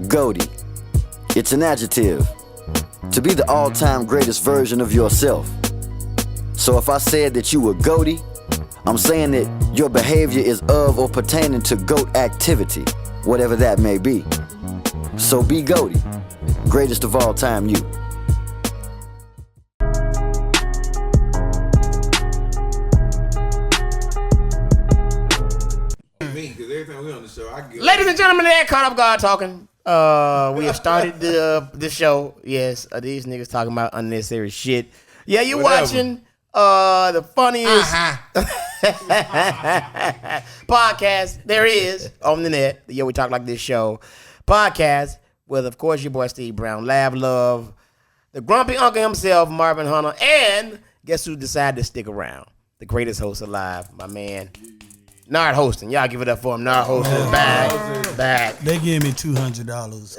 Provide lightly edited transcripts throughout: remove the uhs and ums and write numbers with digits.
Goaty. It's an adjective. To be the all-time greatest version of yourself. So if I said that you were goaty, I'm saying that your behavior is of or pertaining to goat activity, whatever that may be. So be goaty. Greatest of all time you. Ladies and gentlemen, that caught up God talking. We have started the show. Yes, these niggas talking about unnecessary shit. Yeah, you watching the funniest podcast there is on the net. Yeah, we talk like this show podcast with, of course, your boy Steve Brown, Lav Luv, the grumpy uncle himself, Marvin Hunter, and guess who decided to stick around? The greatest host alive, my man. Nard Halston. Y'all give it up for him. Nard Halston back. They gave me $200.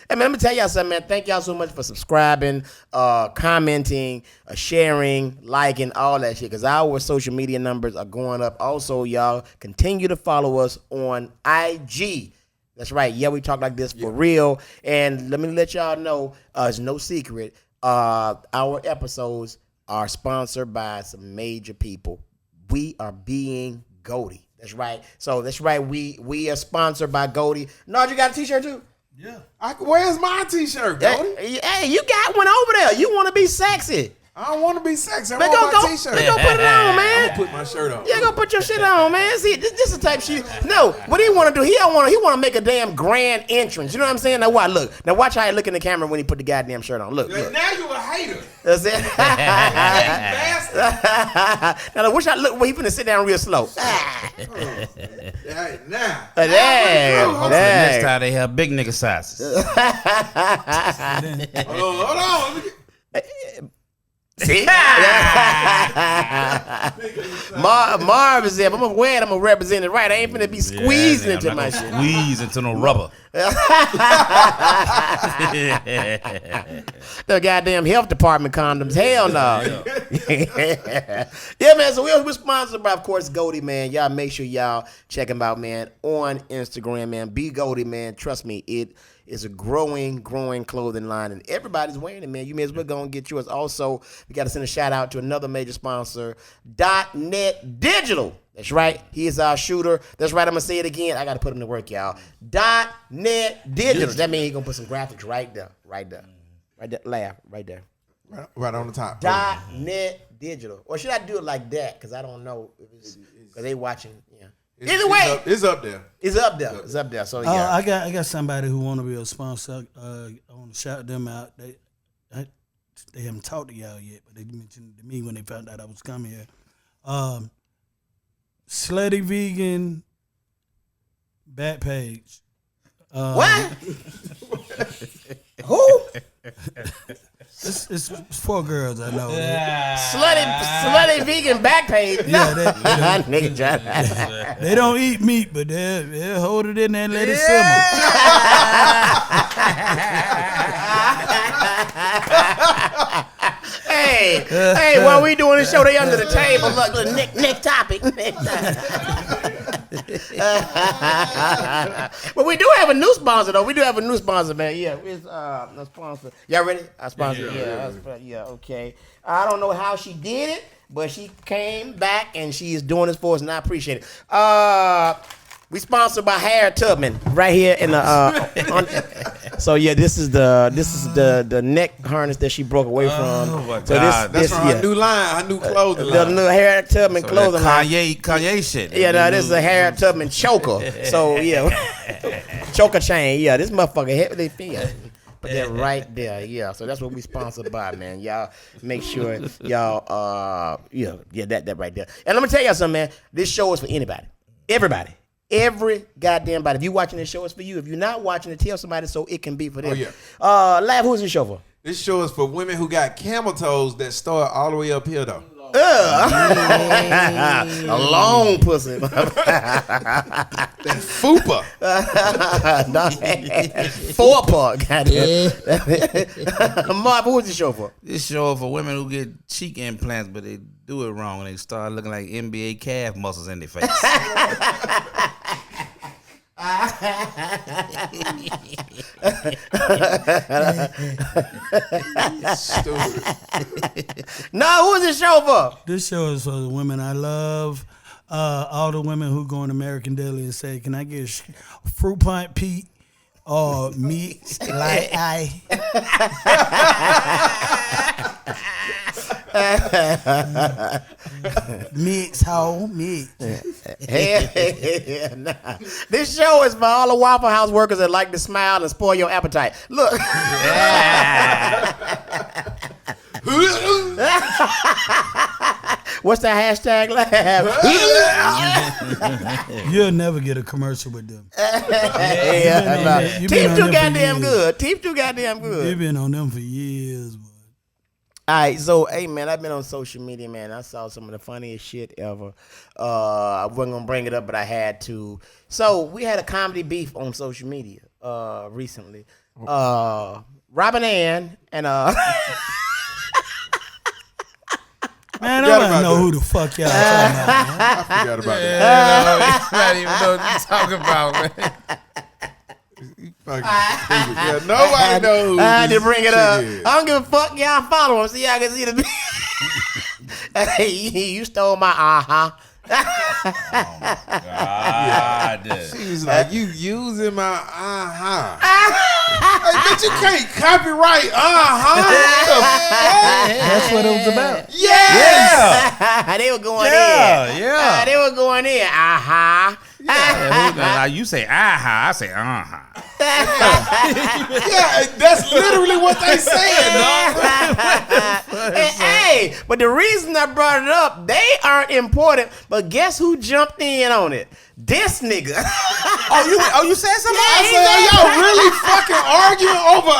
Hey, man, let me tell y'all something, man. Thank y'all so much for subscribing, commenting, sharing, liking, all that shit, because our social media numbers are going up. Also, y'all continue to follow us on IG. That's right. Yeah, we talk like this for real. And let me let y'all know, it's no secret, our episodes are sponsored by some major people. We are being Goaty. That's right. So that's right. We are sponsored by Goaty. Nard, you got a t-shirt too? Yeah. Where's my t-shirt, Goaty? Hey, you got one over there. You want to be sexy. I don't want to be sexy. I want my t-shirt. Go put it on, man. I'm gonna put my shirt on. Yeah, go put your shit on, man. See, this is the type shit. No, what he want to do? He want to make a damn grand entrance. You know what I'm saying? Now watch. Look. Now watch how he look in the camera when he put the goddamn shirt on. Look. Now you a hater. That's it. Now look, look. He finna sit down real slow. Now. Next time they have big nigga sizes. Hold on. See? Marv is there. I'm gonna wear it. I'm gonna represent it right. I ain't finna be squeezing into my shit. Squeeze into no rubber. The goddamn health department condoms. Hell no. Yeah, man. So we're sponsored by, of course, Goaty, man. Y'all make sure y'all check him out, man, on Instagram, man. Be Goaty, man. Trust me, it is a growing clothing line, and everybody's wearing it, man. You may as well go and get yours. Also, we got to send a shout out to another major sponsor, .net Digital. That's right. He is our shooter. That's right. I'm going to say it again. I got to put him to work, y'all. .net Digital. That means he's going to put some graphics right there. Right there. Laugh. Right there. Right on the top. .net Digital. Or should I do it like that? Because I don't know. Because they watching. Yeah. Either way, it's up there. It's up there. So yeah, I got somebody who want to be a sponsor. I want to shout them out. They haven't talked to y'all yet, but they mentioned to me when they found out I was coming here. Slutty Vegan back page. What? Who? It's 4 girls I know. Slutty vegan back page. No. Yeah, they don't eat meat, but they'll hold it in there and let it simmer. Hey, while we doing this show, they under the table. Look, next topic. But we do have a new sponsor, though. We do have a new sponsor, man. Yeah, it's a sponsor. Y'all ready? Our sponsor. Yeah, okay. I don't know how she did it, but she came back and she is doing this for us, and I appreciate it. We sponsored by Harriet Tubman right here in the. So yeah, this is the neck harness that she broke away from. Oh my so God. That's from her new line, her new clothing line. The new Harriet Tubman clothing line. Kanye shit. Yeah, no, this is a Harriet Tubman choker. So yeah, choker chain. Yeah, this motherfucker heavily feel. Put that right there, yeah. So that's what we sponsored by, man. Y'all make sure y'all that right there. And let me tell y'all something, man. This show is for anybody, everybody. Every goddamn body. If you watching this show, it's for you. If you're not watching it, tell somebody so it can be for them. Oh, yeah. Lav, who's this show for? This show is for women who got camel toes that start all the way up here, though. A long pussy. Fupa. Four-part, goddamn. Marv, who's this show for? This show for women who get cheek implants, but they do it wrong and they start looking like NBA calf muscles in their face. Stupid. No, who is this show for? This show is for the women I love. All the women who go in American Deli and say, "Can I get a fruit punch, Pete, or mix like I?" Mix, ho, mix. Hell, nah. This show is for all the Waffle House workers that like to smile and spoil your appetite. Look. What's that hashtag? You'll never get a commercial with them. Yeah, Teeth too goddamn good. Teeth too goddamn good. You've been on them for years, boy. All right, so hey man, I've been on social media, man. I saw some of the funniest shit ever. I wasn't gonna bring it up, but I had to. So we had a comedy beef on social media recently. Robin Ann and Man, I don't know who the fuck y'all talking about. Man. I forgot about that. Not even know what you're talking about, man. You fucking stupid. Yeah, nobody knows. I had to bring it up. Is. I don't give a fuck. Y'all follow him so y'all can see the. Hey, you stole my God. She was like, you using my Hey, bitch, you can't copyright That's what it was about. Yeah. They were going in. Yeah. They were going in. You say I say Yeah, that's literally what they said, dog. Hey, but the reason I brought it up, they aren't important. But guess who jumped in on it? This nigga. you said something? Yeah, I said, are y'all really fucking arguing over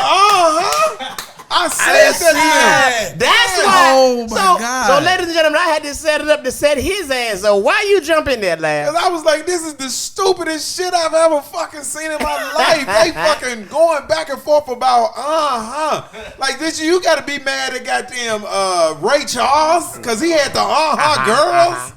I said that. That's why. Oh my God. So, ladies and gentlemen, I had to set it up to set his ass. So why you jump in there, lad? Cause I was like, this is the stupidest shit I've ever fucking seen in my life. They fucking going back and forth about Like this, you gotta be mad at goddamn Ray Charles, cause he had the girls.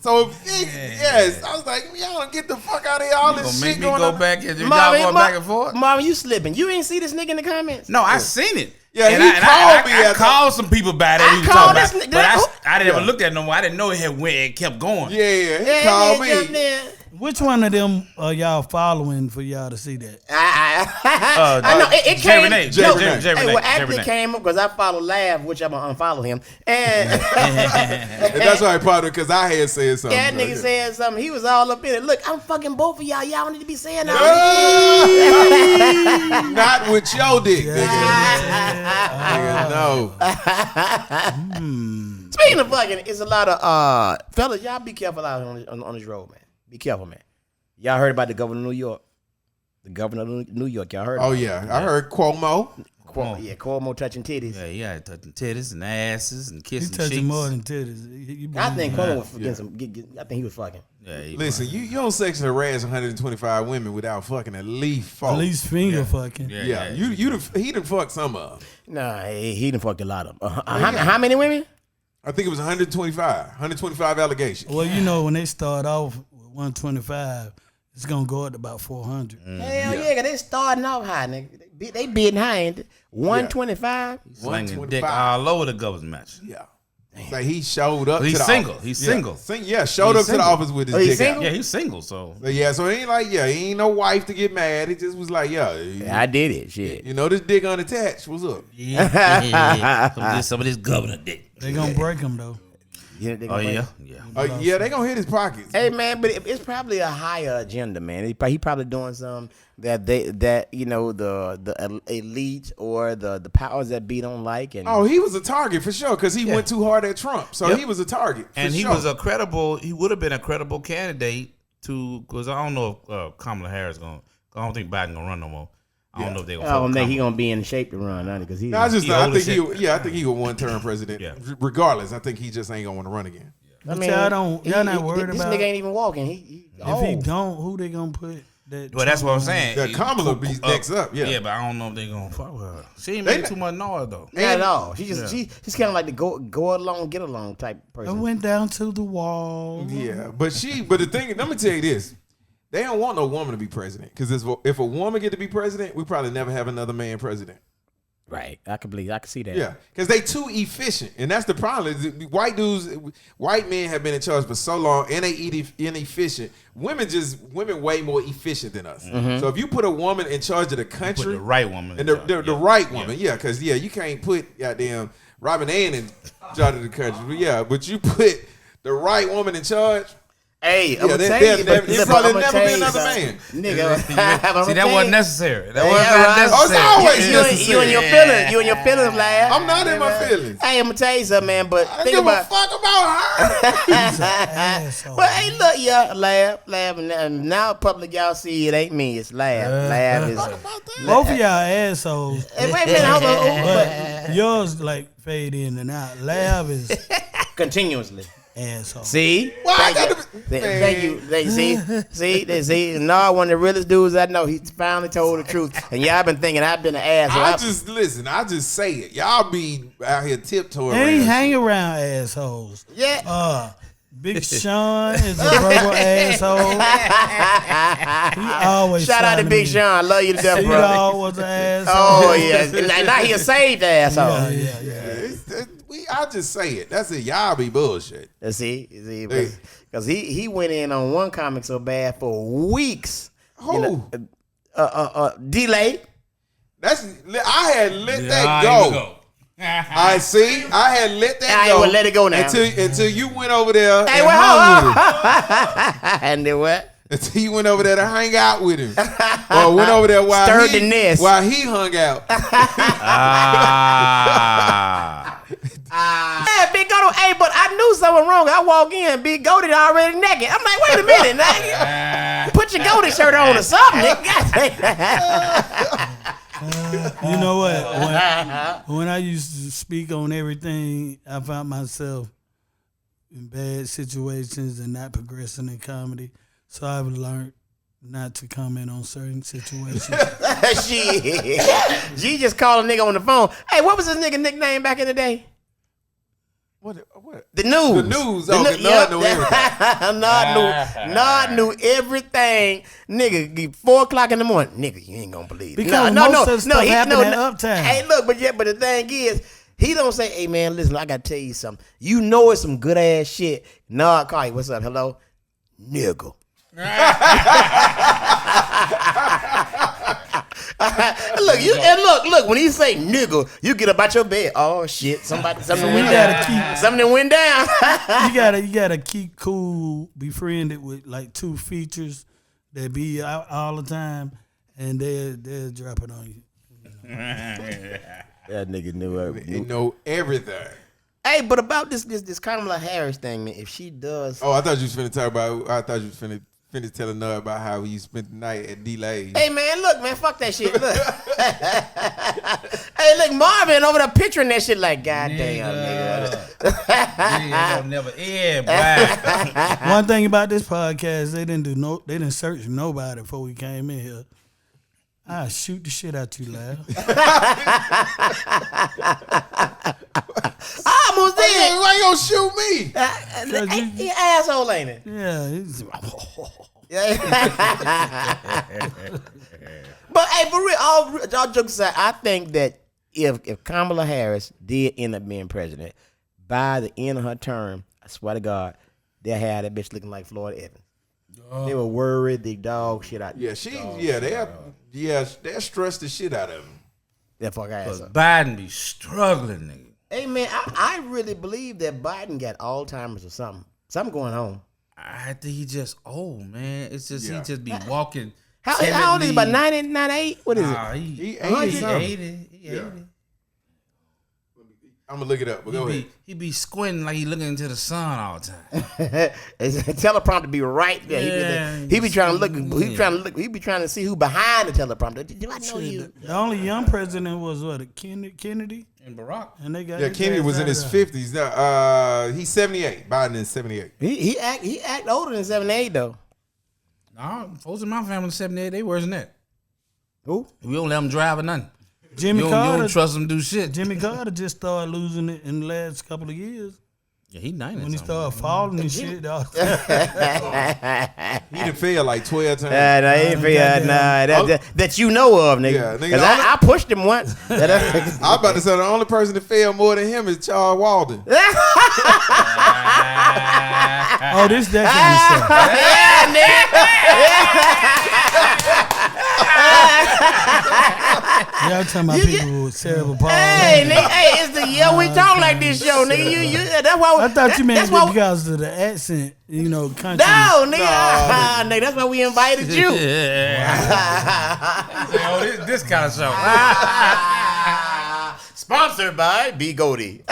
So yes, I was like, y'all don't get the fuck out of here. All this shit going on. Back and y'all going back and forth. Marvin, you slipping. You ain't see this nigga in the comments? No, I seen it. Yeah, and he I called me. I called some people about it. I He was called talking this about, nigga. but I didn't ever look at it no more. I didn't know it had went. It kept going. Yeah, he called me. Which one of them are y'all following for y'all to see that? I know it came. Renee. Actually came up because I follow Lav, which I'm gonna unfollow him, and And that's why I probably because I had said something. that nigga said something. He was all up in it. Look, I'm fucking both of y'all. Y'all don't need to be saying that. Not with your dick, nigga. No. Speaking of fucking, it's a lot of fellas. Y'all be careful out on this road, man. Be careful, man. Y'all heard about the governor of New York? The governor of New York. Y'all heard? Oh yeah, I heard Cuomo. Cuomo touching titties. Yeah, he had touching titties and asses and kissing He cheeks. touching more than titties. I think Cuomo was getting some. I think he was fucking. Yeah, Listen, you don't sexually harass 125 women without fucking at least 4. At least finger fucking. Yeah, he done fucked some of them. Nah, he done fucked a lot of them. How many women? I think it was 125 allegations. Well, you know, when they start off with 125, it's gonna go up to about 400. Hell yeah, cause they starting off high, nigga. They bidding high, ain't it? 125. slinging dick all over the government match. Yeah. It's like he showed up. But he's to the single. office. He's single. Showed He's up to the single. office with his he's dick single? out. Yeah, he's single. So So, yeah, so it ain't like, he ain't no wife to get mad. It just was like, Yeah, I did it. Shit. you know, this dick unattached. What's up? some of this governor dick. They gonna break them though. Oh yeah. Yeah, they gonna hit his pockets. Hey man, but it's probably a higher agenda, man. He probably doing something that you know the elite or the powers that be don't like. And Oh, he was a target for sure because he went too hard at Trump. So Yep. he was a target. And he sure. was he would have been a credible candidate because I don't know if Kamala Harris I don't think Biden gonna run no more. I don't know if they gonna. I don't think he gonna be in shape to run, because he. No, I He old as think I think he a one-term president. Yeah. Regardless, I think he just ain't gonna want to run again. But y'all not worried this about nigga ain't even walking. He if he don't, who they gonna put? Well, that's what I'm saying. That Kamala be next up. Yeah. Yeah, but I don't know if they gonna fuck with her. She ain't making too much noise though. Not at all. She's kind of like the go along, get along type I person. went down to the wall. Yeah, but the thing, let me tell you this. They don't want no woman to be president because if a woman get to be president, we probably never have another man president. Right. I can see that. Yeah, because they too efficient, and that's the problem. White men have been in charge for so long, and they inefficient. Women way more efficient than us. So if you put a woman in charge of the country, Put the right woman. and the right woman, because you can't put goddamn Robin Ann in charge of the country, but you put the right woman in charge. Hey, I'm gonna tell you, There's probably never been another man. Nigga. See, that wasn't necessary. That wasn't Oh, it's necessary. always You necessary. and your feelings. You and your feelings, Lav. I'm not in my feelings. Hey, I'm gonna tell you something, man. But I don't think give a about. fuck about her. Asshole. But hey, look, yeah, Lav, and now public, y'all see it ain't me, it's Lav. Lav is. Both of y'all assholes. Hey, wait a minute, hold on. But yours like fade in and out. Lav is Continuously. asshole. See? Why I Thank gotta you. be- Thank you. See? Nard, one of the realest dudes I know, he finally told the truth. And y'all been thinking I've been an asshole. I just say it. Y'all be out here tiptoeing. And he around hang around assholes. Yeah. Big Sean is a verbal asshole. He always Shout out to trying Big be- Sean. I love you to death, bro. C-Dog was an asshole. Oh, yeah. Now he a saved asshole. Yeah. I just say it. That's it. Y'all be bullshit. See, because he went in on one comic so bad for weeks. Who? Delay. I had let that There you go. I see. I had let that I go. would let it go now. Until you went over there Hey, and well, hung with him. And then what? Until you went over there to hang out with him. Or went over there Stirred the nest. while he hung out. Yeah, Big Goat. Hey, but I knew something wrong. I walk in, Big Goat already naked. I'm like, wait a minute, nigga. Put your Goaty shirt on or something, nigga. You know what? When I used to speak on everything, I found myself in bad situations and not progressing in comedy. So I've learned not to comment on certain situations. Shit. G just called a nigga on the phone. Hey, what was his nigga nickname back in the day? What? The News. The News. Okay, Nard knew everything. Nard knew everything. Nigga, 4 o'clock in the morning. Nigga, you ain't gonna believe it. Because most of the stuff happened at Uptown. Hey, look, but the thing is, he don't say, hey, man, listen, I gotta tell you something. You know it's some good ass shit. Nard call you, what's up, hello? Nigga. Look. When he say nigga, you get up out your bed. Oh shit! Something went down. Something went down. You gotta keep cool, be friended with like 2 features that be out all the time, and they'll drop it on you. That nigga knew They know everything. Hey, but about this Kamala Harris thing, man. If she does, Oh, I thought you was finna talk about. I thought you was finna telling Nard about how he spent the night at Delay. hey man, look, man, fuck that shit. Look, hey, look, Marvin over there picturing that shit like, goddamn, nigga. It'll never end, boy. One thing about this podcast, they didn't search nobody before we came in here. I shoot the shit out you, Lav. I almost did. Why you gonna shoot me? He asshole, ain't it? Yeah, But hey, for real, all jokes aside, I think that if Kamala Harris did end up being president, by the end of her term, I swear to God, they'll have that bitch looking like Floyd Evans. They were worried the dog shit out. They'll stress the shit out of him. That fuck ass up. Biden be struggling, nigga. Hey man, I really believe that Biden got Alzheimer's or something. Something going on. I think he just old, man. It's just he just be walking. How old is he? About 90, 98? What is it? He 80. 80. He 80. I'm gonna look it up. But go ahead. He be squinting like he looking into the sun all the time. Teleprompter be right there. He be trying to look. He be trying to see who behind the teleprompter. Do I know you? the only young president was Kennedy, And Barack. and they got Kennedy was in his 50s. Now, he's 78. Biden is 78. He act older than 78 though. Nah, folks in my family 78, they worse than that. Who? We don't let them drive or nothing. Jimmy You Carter. don't trust them to do shit. Jimmy Carter just started losing it in the last couple of years. Yeah, he 90. When he started falling and shit, dog. He done failed like 12 times. Nah, he ain't figured that you know of, nigga. Yeah, nigga, 'Cause I pushed him once. I was about to say the only person that failed more than him is Charles Walden. Oh, this that kind of stuff. Y'all talking about people with cerebral palsy. Hey, nigga, it's the we talk like this show, nigga. That's why. I thought you meant that's why, because of the accent, country. No, nigga, nigga, that's why we invited you. Oh, this kind of show. Sponsored by B. Goldie.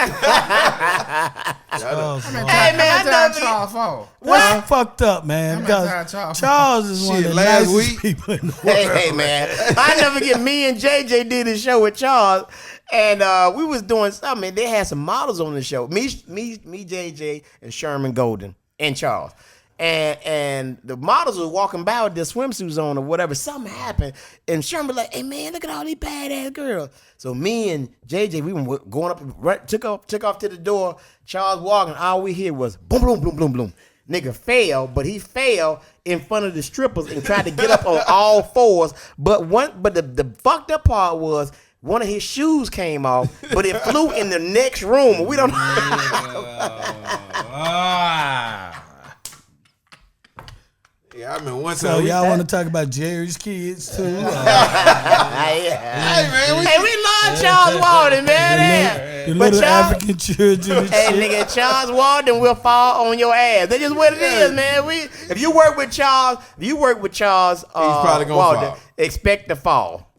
Charles, Hey man, I know Charles fall. that's fucked up, man. Because Charles is one of the last nicest week. people in the world. Hey man, I never forget. Me and JJ did a show with Charles, and we was doing something. And they had some models on the show. Me, JJ, and Sherman Golden and Charles. And the models were walking by with their swimsuits on or whatever. Something happened, and Sherman like, "Hey man, look at all these badass girls." So me and JJ, we were going up, took off to the door. Charles walking, all we hear was boom, boom, boom, boom, boom. Nigga fell, but he fell in front of the strippers and tried to get up on all fours. But the fucked up part was one of his shoes came off, but it flew in the next room. We don't Yeah, I mean, one So time. y'all want to talk about Jerry's kids too? Hey, man. Hey, we love Charles Walden, man. The But little Charles- African children and Hey, shit. nigga, Charles Walden will fall on your ass. That's just what it is, man. If you work with Charles, probably gonna Walden, fall. expect to fall.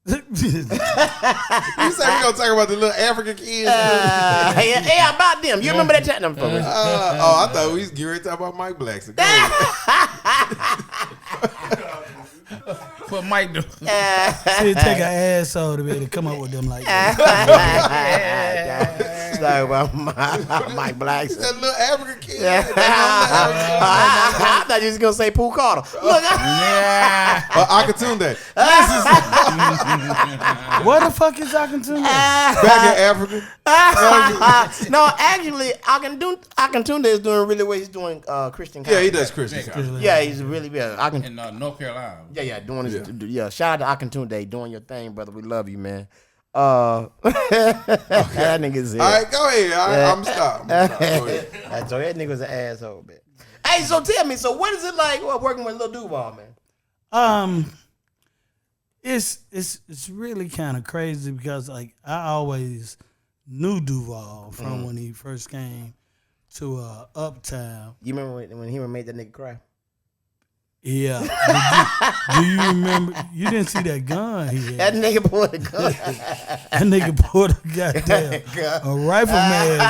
You said we gonna talk about the little African kids? Yeah, about them. You remember that time? No, for real. I thought we was getting ready to talk about Mike Blackson. Go ahead. What Mike do? It'd take an asshole to be able to come up with them like that. Sorry about Mike Blackson. That little African kid. I thought you was gonna say Pooh Carter. Look, Akatunde. Where the fuck is Akatunde? Back in Africa. no, actually, Akintunde is doing really well. He's doing Christian. Yeah, he comedy. does Christian comedy. Yeah, he's really good. In North Carolina. Yeah, doing his, yeah. Shout out to Akintunde, doing your thing, brother. We love you, man. That nigga's here. All right, go ahead. I'm stopped. Go ahead. So that nigga's an asshole, man. Hey, so tell me, so what is it like working with Lil Duval, man? It's really kind of crazy because like I always knew Duval from when he first came to Uptown. You remember when he made that nigga cry? Yeah. Do you remember? You didn't see that gun he had. That nigga pulled a gun. That nigga pulled a goddamn a rifleman.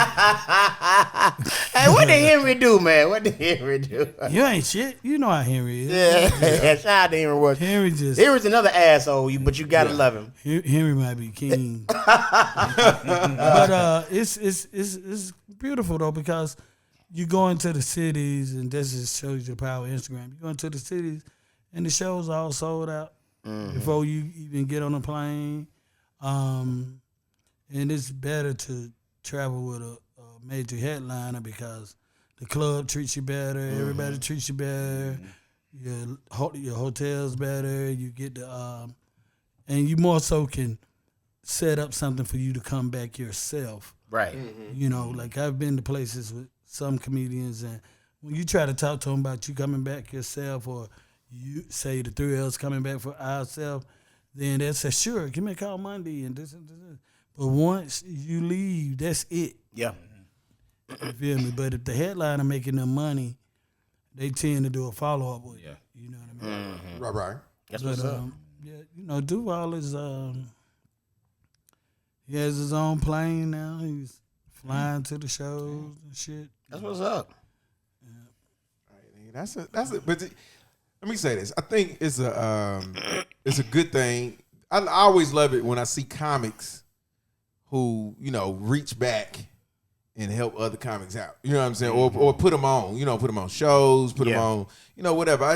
Hey, what did Henry do, man? What did Henry do? You ain't shit. You know how Henry is. Yeah, shout out to Henry Ward. Henry's another asshole, but you gotta love him. Henry might be king. But it's beautiful though because you go into the cities, and this just shows you the power of Instagram. You go into the cities, and the shows all sold out before you even get on a plane. And it's better to travel with a major headliner because the club treats you better, everybody treats you better, your hotel's better. You get the and you more so can set up something for you to come back yourself. Right. You know, like I've been to places with some comedians, and when you try to talk to them about you coming back yourself, or you say the three of us coming back for ourselves, then they say, sure, give me a call Monday and this and this. But once you leave, that's it. Yeah. You feel me? But if the headliner making them money, they tend to do a follow up with you. You know what I mean? Right. That's what's up. Yeah, you know, Duval is he has his own plane now. He's flying to the shows and shit. That's what's up. That's it. But let me say this. I think it's a good thing. I always love it when I see comics who reach back and help other comics out. You know what I'm saying? Or put them on. Put them on shows. Put them on. Whatever.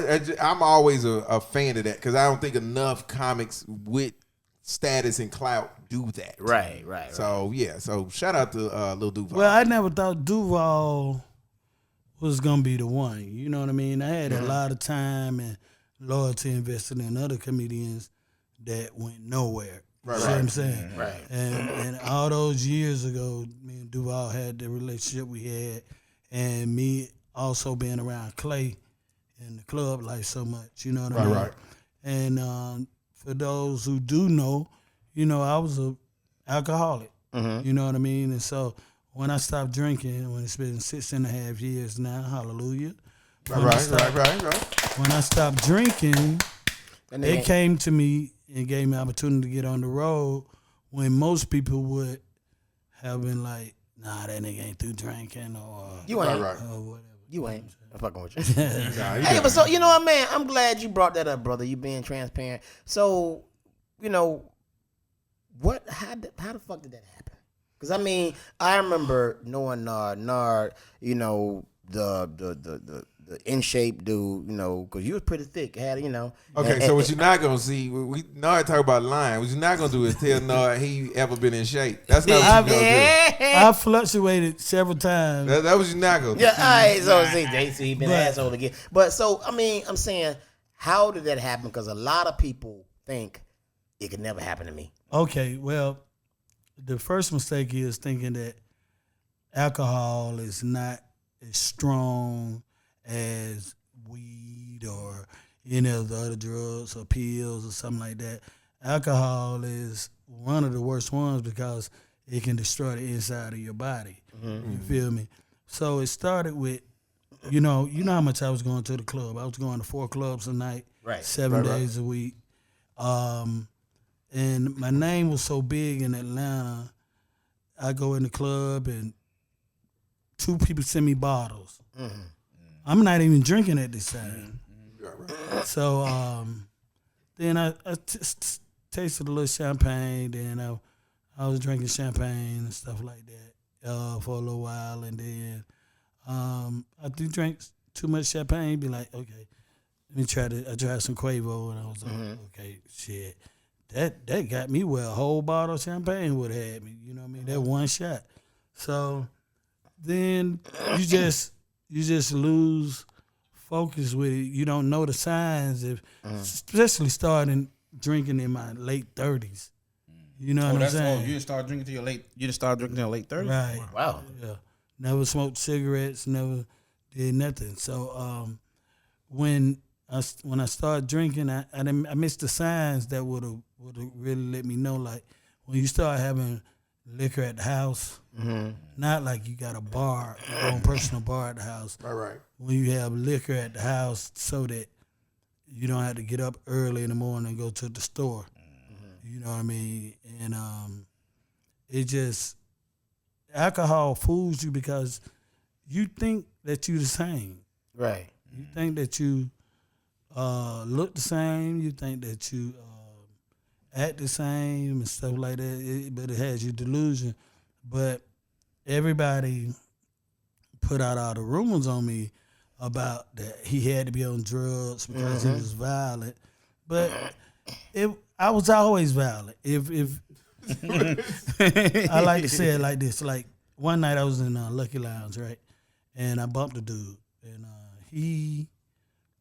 I'm always a fan of that because I don't think enough comics with status and clout do that. Right. So yeah, so shout out to Lil Duval. Well, I never thought Duval was gonna be the one. You know what I mean? I had a lot of time and loyalty invested in other comedians that went nowhere. Right, You know what I'm saying? Right. And all those years ago, me and Duval had the relationship we had, and me also being around Clay in the club life so much. You know what I mean? Right. And for those who do know, you know, I was a alcoholic. You know what I mean? And so when I stopped drinking, when it's been 6.5 years now, hallelujah. Right. When I stopped drinking, it came to me and gave me opportunity to get on the road when most people would have been like, nah, that nigga ain't through drinking or You ain't. Right. or whatever. You ain't. I'm fucking with you. Nah, you Hey, got but so it. you know what, man? I'm glad you brought that up, brother. You being transparent. So, you know, how the fuck did that happen? Because I mean, I remember knowing Nard, you know, the in shape dude, you know, because you was pretty thick, had you know. Okay, so what you're not gonna see, we Nard talk about lying. What you're not gonna do is tell Nard he ever been in shape. That's not what you're gonna I fluctuated several times. do. That was you're not gonna do. Yeah, all right. So see, JC been an asshole again. But so I mean, I'm saying, how did that happen? Because a lot of people think it could never happen to me. Okay, well, the first mistake is thinking that alcohol is not as strong as weed or any of the other drugs or pills or something like that. Alcohol is one of the worst ones because it can destroy the inside of your body. You feel me? So it started with, you know how much I was going to the club. I was going to 4 clubs a night, Right. 7 days a week. And my name was so big in Atlanta, I go in the club and 2 people send me bottles. I'm not even drinking at this time. So then I tasted a little champagne. Then I was drinking champagne and stuff like that for a little while. And then I do drink too much champagne, be like, okay, let me I tried some Quavo, and I was like, okay, shit. That got me where a whole bottle of champagne would have had me. You know what I mean? That one shot. So then you just lose focus with it. You don't know the signs, especially starting drinking in my late 30s. You know what I'm saying? You didn't start drinking till you didn't start drinking till late 30s? Right. Wow. Yeah. Never smoked cigarettes. Never did nothing. So when I started drinking, I missed the signs that would have really let me know. Like when you start having liquor at the house, not like you got a bar, your own personal bar at the house. Right. When you have liquor at the house, so that you don't have to get up early in the morning and go to the store. You know what I mean? And it just, alcohol fools you because you think that you the same. Right. You think that you look the same. You think that you act the same and stuff like that. But it has you delusion. But everybody put out all the rumors on me about that he had to be on drugs because he was violent. But I was always violent. If I like to say it like this, like one night I was in Lucky Lounge, right, and I bumped a dude, and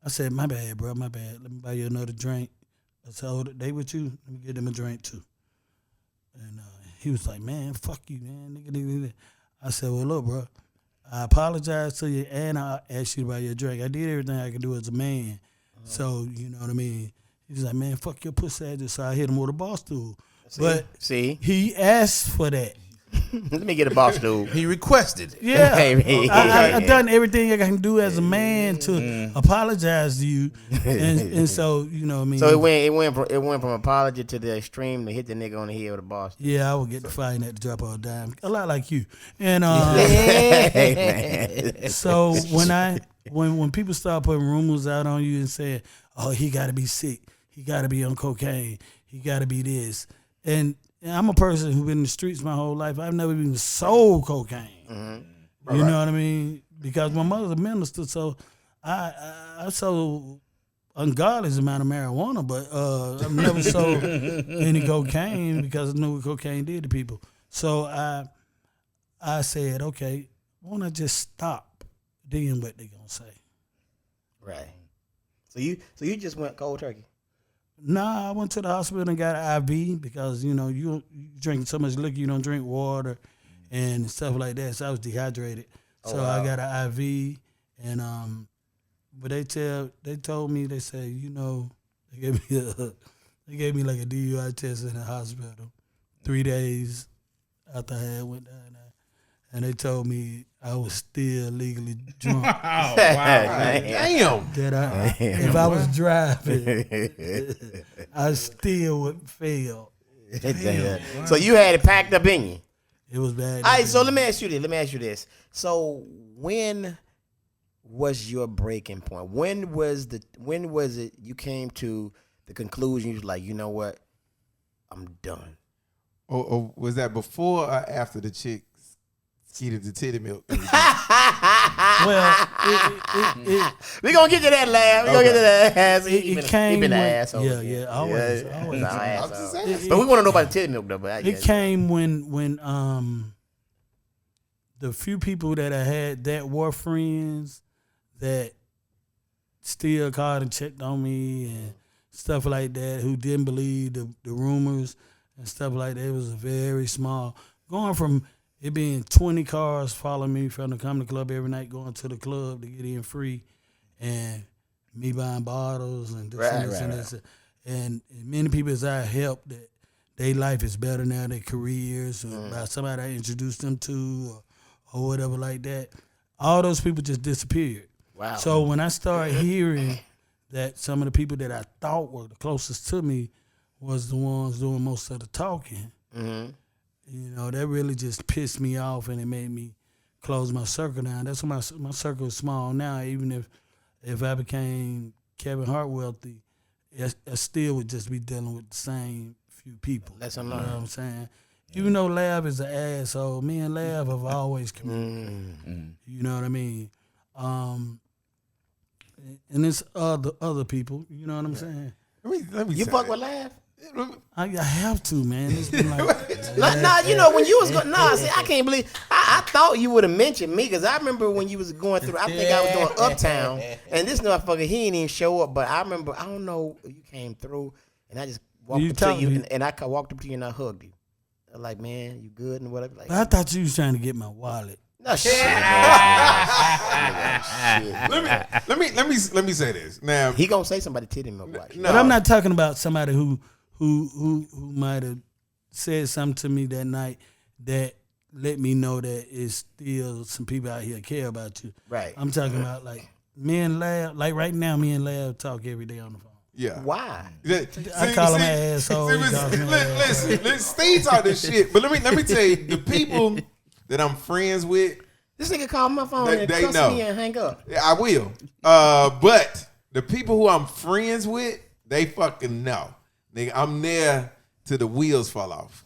I said, my bad, bro, my bad. Let me buy you another drink. I told they with you. Let me get them a drink too. And he was like, man, fuck you, man, nigga. I said, well, look, bro, I apologize to you, and I asked you to buy your drink. I did everything I could do as a man. So you know what I mean. He's like, man, fuck your pussy ass. So I hit him with a bar stool. But he asked for that. Let me get a boss dude. He requested it. Yeah, I done everything I can do as a man to apologize to you, and so you know what I mean. So it went from apology to the extreme to hit the nigga on the head with a boss. Yeah, I would get the fine at the drop of a dime, a lot like you. And so when people start putting rumors out on you and saying, oh, he got to be sick, he got to be on cocaine, he got to be this, and I'm a person who's been in the streets my whole life. I've never even sold cocaine. You know what I mean? Because my mother's a minister, so I sold ungodly amount of marijuana, but I've never sold any cocaine because I knew what cocaine did to people. So I said, okay, why don't I just stop? Then what they gonna say? Right. So you just went cold turkey. Nah, I went to the hospital and got an IV because you drink so much liquor, you don't drink water and stuff like that. So I was dehydrated. So I got an IV, and but they told me, they said, they gave me like a DUI test in the hospital 3 days after I went down there, and they told me I was still legally drunk. Oh, wow. Damn. That if I was driving, I still would fail. Damn. So you had it packed up in you. It was bad. All right, so let me ask you this. So when was your breaking point? When was it you came to the conclusion you was like, you know what? I'm done. Or was that before or after the chick skeeted the titty milk? Well, we gonna get to that, Lav. We gonna get to that ass. He came been an when- asshole. yeah, always. He's an asshole. just But we want to know about the titty milk though. But It came when the few people that I had that were friends that still called and checked on me and stuff like that, who didn't believe the rumors and stuff like that. It was a very small, going from it being 20 cars following me from the comedy club every night, going to the club to get in free, and me buying bottles and this and this and this. And many people as I helped that their life is better now, their careers, or by somebody I introduced them to or whatever like that. All those people just disappeared. Wow. So when I started hearing that some of the people that I thought were the closest to me was the ones doing most of the talking, that really just pissed me off, and it made me close my circle down. That's why my circle is small now. Even if I became Kevin Hart wealthy, I still would just be dealing with the same few people. That's You know what I'm saying? Even though Lav is an asshole, me and Lav have always communicated. You know what I mean? And it's other people. You know what I'm saying? Let me You say fuck it. with Lav? I have to, man. It's been like When you was going, see, I can't believe. I thought you would have mentioned me because I remember when you was going through. I think I was doing Uptown, and this motherfucker he didn't even show up. But I remember, I don't know, you came through, and I just walked up to you, and I walked up to you and I hugged you. I'm like, man, you good and whatever. Like, I thought you was trying to get my wallet. no shit. Let me say this. Now He gonna say somebody titty milk watch. But I'm not talking about somebody who might have said something to me that night that let me know that it's still some people out here care about you. Right. I'm talking about like me and Lav, like right now me and Lav talk every day on the phone. yeah. Why? I call him an asshole. Listen, Steve talk this shit, but let me tell you, the people that I'm friends with, This nigga called my phone and They cussed know. me and hang up. I will. But the people who I'm friends with, they fucking know. Nigga, I'm there till the wheels fall off.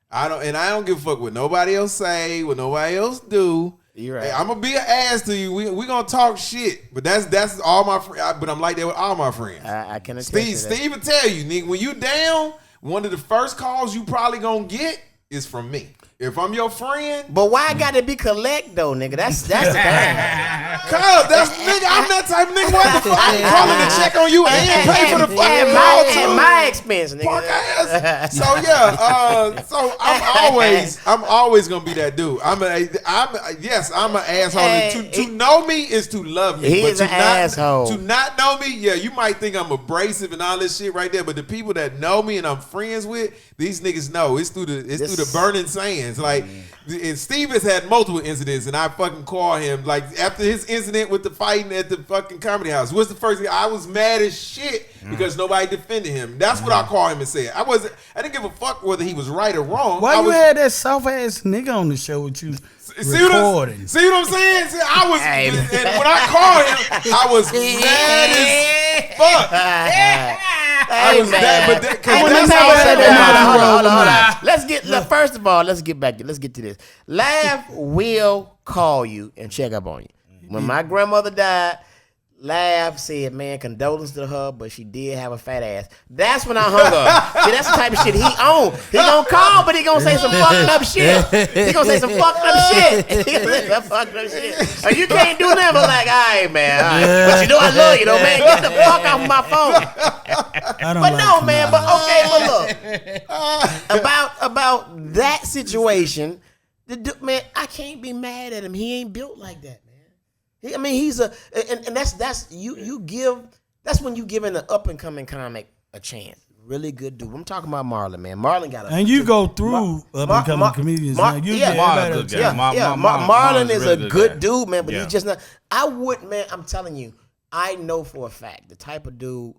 I don't give a fuck what nobody else say, what nobody else do. You're right. Hey, I'm gonna be an ass to you. We gonna talk shit, but that's all my friends. But I'm like that with all my friends. I can attest to that. Steve will tell you, nigga, when you down, one of the first calls you probably gonna get is from me. If I'm your friend, But why I gotta be collect though, nigga? That's the thing. cause that's nigga, I'm that type of nigga. What the fuck? I'm calling to check on you and pay for the fucking call and too. my expense, nigga. Punk ass. So yeah, so I'm always gonna be that dude. I'm an asshole. Hey, To know me is to love me. He but is to an not, asshole. To not know me, yeah, you might think I'm abrasive and all this shit right there. But the people that know me and I'm friends with, these niggas know it's through the burning sands. Like, and Steve has had multiple incidents, and I fucking call him like after his incident with the fighting at the fucking comedy house. What's the first thing? I was mad as shit because nobody defended him. That's what I call him and say. I didn't give a fuck whether he was right or wrong. Why you had that soft ass nigga on the show with you recording? See what I'm saying? See, I was, and when I called him, I was mad as fuck. Hey, man. Hold on. First of all, let's get to this. Lav will call you and check up on you. When my grandmother died, Lav said, man, condolences to her, but she did have a fat ass. That's when I hung up. See, that's the type of shit he own. He gonna call, but he gonna say some fucked up shit. He gonna say some fucked up shit. He gonna say some fucked up shit. And you can't do nothing but like, all right, man. All right. But you know I love you, though, man. Get the fuck off my phone. But no, man. But okay, but look. About that situation, man, I can't be mad at him. He ain't built like that. I mean, he's and that's you give. That's when you giving an up and coming comic a chance. Really good dude. I'm talking about Marlon, man. Marlon got a and you go through up and coming comedians. Marlon is a good dude, man. But he's just not. I would, man. I'm telling you, I know for a fact the type of dude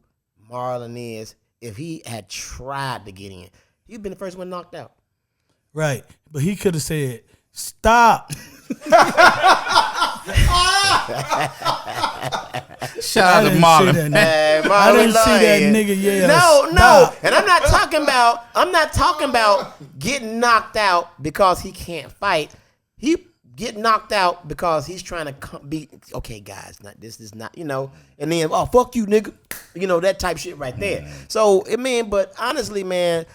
Marlon is. If he had tried to get in, he'd been the first one knocked out. Right, but he could have said, "Stop." Shout out to Marlon. I didn't see that nigga yell. No. And I'm not talking about getting knocked out because he can't fight. He get knocked out because he's trying to be okay, guys. This is not, and then fuck you, nigga. That type shit right there. So but honestly, man,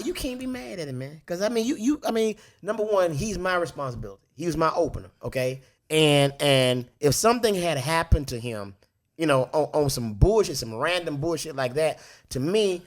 you can't be mad at him, man. Because number one, he's my responsibility. He was my opener, okay? And if something had happened to him, on some bullshit, some random bullshit like that, to me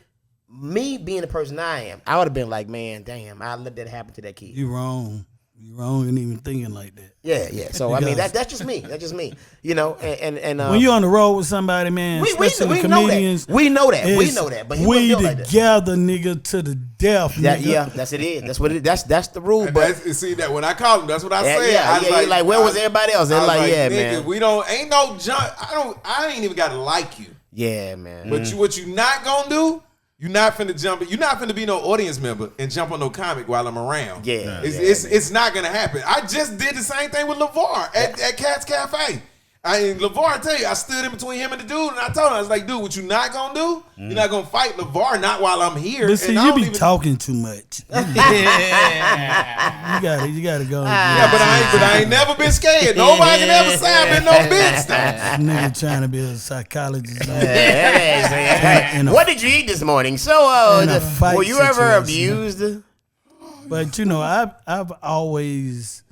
being the person I am, I would have been like, man, damn, I let that happen to that kid. You wrong. You wrong in even thinking like that. Yeah. So that's just me. That's just me. And when you're on the road with somebody, man, especially comedians, we know that. But we together, nigga, to the death. Nigga. That's it is. That's what it. That's the rule. And but see that when I call him, that's what I say. Yeah. Like where was everybody else? They're like, yeah, nigga, man. We ain't no jump. I ain't even gotta like you. Yeah, man. But what you not gonna do? You're not finna jump. You're not finna be no audience member and jump on no comic while I'm around. Yeah, it's not gonna happen. I just did the same thing with LeVar at Cat's Cafe. LeVar, I tell you, I stood in between him and the dude, and I told him, I was like, dude, what you not gonna do? You're not gonna fight LeVar, not while I'm here. But see, you be talking too much. You gotta go. But I ain't never been scared. Nobody can ever say I've been no bitch. Nigga trying to be a psychologist. What did you eat this morning? So, were you ever abused? But I've always